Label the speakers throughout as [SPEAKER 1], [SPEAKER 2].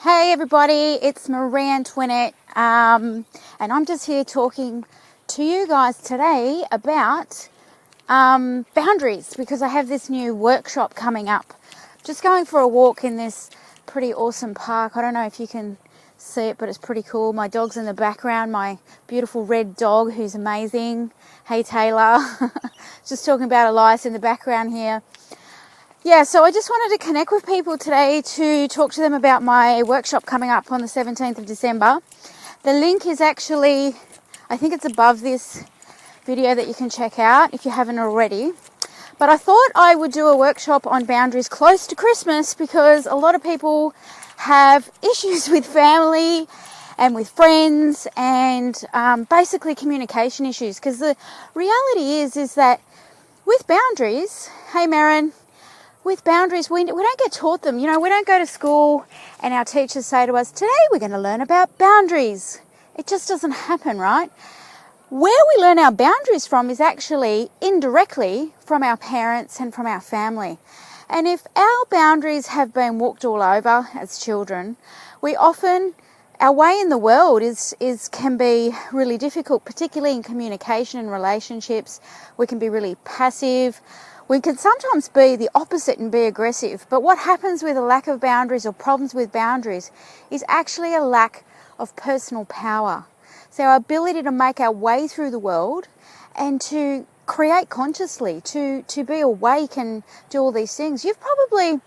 [SPEAKER 1] Hey everybody, it's Marie Antoinette, and I'm just here talking to you guys today about boundaries, because I have this new workshop coming up. Just going for a walk in this pretty awesome park. I don't know if you can see it, but it's pretty cool. My dog's in the background, my beautiful red dog who's amazing. Hey Taylor. Just talking about Elias in the background here. Yeah, so I just wanted to connect with people today to talk to them about my workshop coming up on the 17th of December. The link is actually, I think it's above this video that you can check out if you haven't already. But I thought I would do a workshop on boundaries close to Christmas because a lot of people have issues with family and with friends and basically communication issues. Because the reality is that with boundaries, hey Marin, with boundaries, we don't get taught them. You know, we don't go to school and our teachers say to us, today we're going to learn about boundaries. It just doesn't happen, right? Where we learn our boundaries from is actually indirectly from our parents and from our family. And if our boundaries have been walked all over as children, we often, our way in the world can be really difficult, particularly in communication and relationships. We can be really passive. We can sometimes be the opposite and be aggressive. But what happens with a lack of boundaries or problems with boundaries is actually a lack of personal power. So our ability to make our way through the world and to create consciously, to be awake and do all these things. You've probably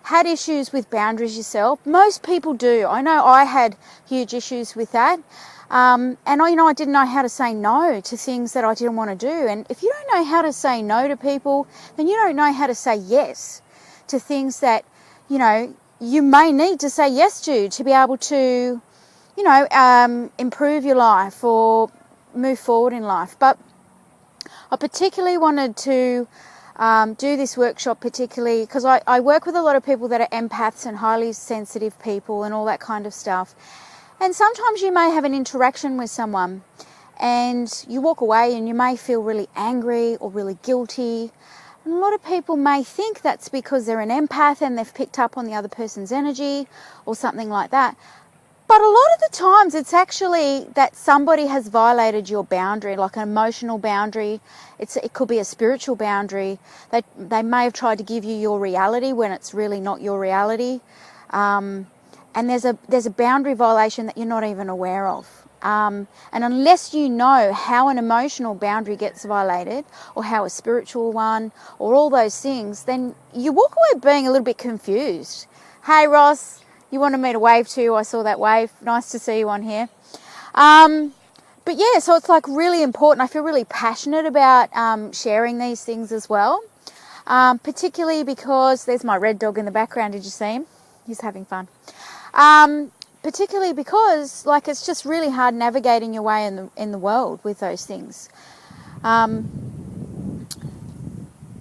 [SPEAKER 1] had issues with boundaries yourself. Most people do. I know I had huge issues with that. And I didn't know how to say no to things that I didn't want to do. And if you don't know how to say no to people, then you don't know how to say yes to things that, you may need to say yes to be able to, improve your life or move forward in life. But I particularly wanted to do this workshop particularly because I work with a lot of people that are empaths and highly sensitive people and all that kind of stuff. And sometimes you may have an interaction with someone and you walk away and you may feel really angry or really guilty. And a lot of people may think that's because they're an empath and they've picked up on the other person's energy or something like that. But a lot of the times it's actually that somebody has violated your boundary, like an emotional boundary. It could be a spiritual boundary. They may have tried to give you your reality when it's really not your reality. And there's a boundary violation that you're not even aware of. And unless you know how an emotional boundary gets violated or how a spiritual one or all those things, then you walk away being a little bit confused. Hey Ross, you wanted me to wave to you. I saw that wave. Nice to see you on here. But yeah, so it's like really important. I feel really passionate about sharing these things as well. Particularly because there's my red dog in the background. Did you see him? He's having fun. Particularly because it's just really hard navigating your way in the world with those things.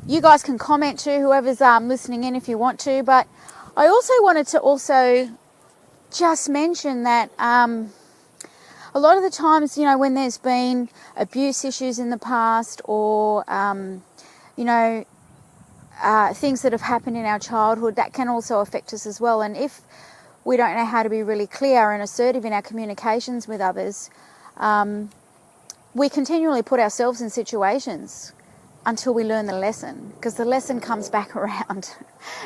[SPEAKER 1] You guys can comment too, whoever's listening in if you want to, but I also wanted to just mention that a lot of the times, when there's been abuse issues in the past or, things that have happened in our childhood, that can also affect us as well. And if we don't know how to be really clear and assertive in our communications with others, we continually put ourselves in situations until we learn the lesson, because the lesson comes back around.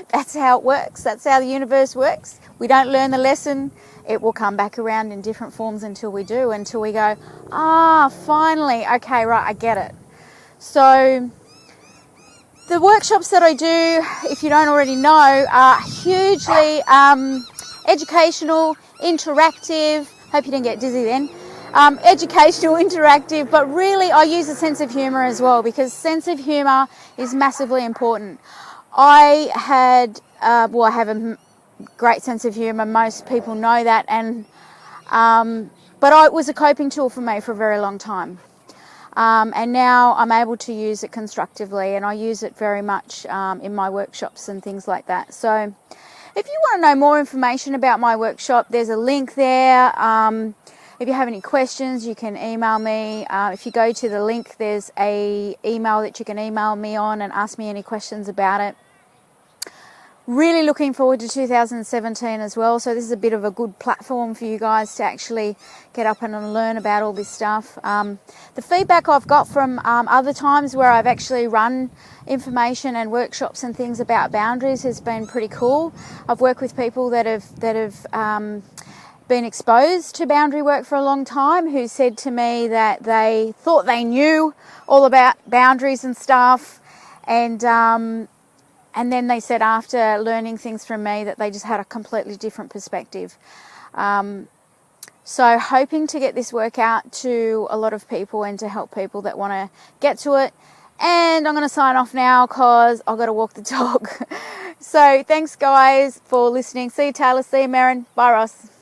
[SPEAKER 1] That's how it works. That's how the universe works. We don't learn the lesson, it will come back around in different forms until we do, until we go, finally, okay, right, I get it. So the workshops that I do, if you don't already know, are hugely educational, interactive. Hope you didn't get dizzy then. Educational, interactive, but really I use a sense of humour as well, because sense of humour is massively important. I have a great sense of humour. Most people know that, and but it was a coping tool for me for a very long time. And now I'm able to use it constructively, and I use it very much in my workshops and things like that. So if you want to know more information about my workshop, there's a link there. If you have any questions, you can email me. If you go to the link, there's an email that you can email me on and ask me any questions about it. really looking forward to 2017 as well. So this is a bit of a good platform for you guys to actually get up and learn about all this stuff. The feedback I've got from other times where I've actually run information and workshops and things about boundaries has been pretty cool. I've worked with people that have been exposed to boundary work for a long time who said to me that they thought they knew all about boundaries and stuff, and then they said after learning things from me that they just had a completely different perspective. So hoping to get this work out to a lot of people and to help people that want to get to it. And I'm going to sign off now because I've got to walk the dog. So thanks guys for listening. See you Taylor, see you Merrin. Bye Ross.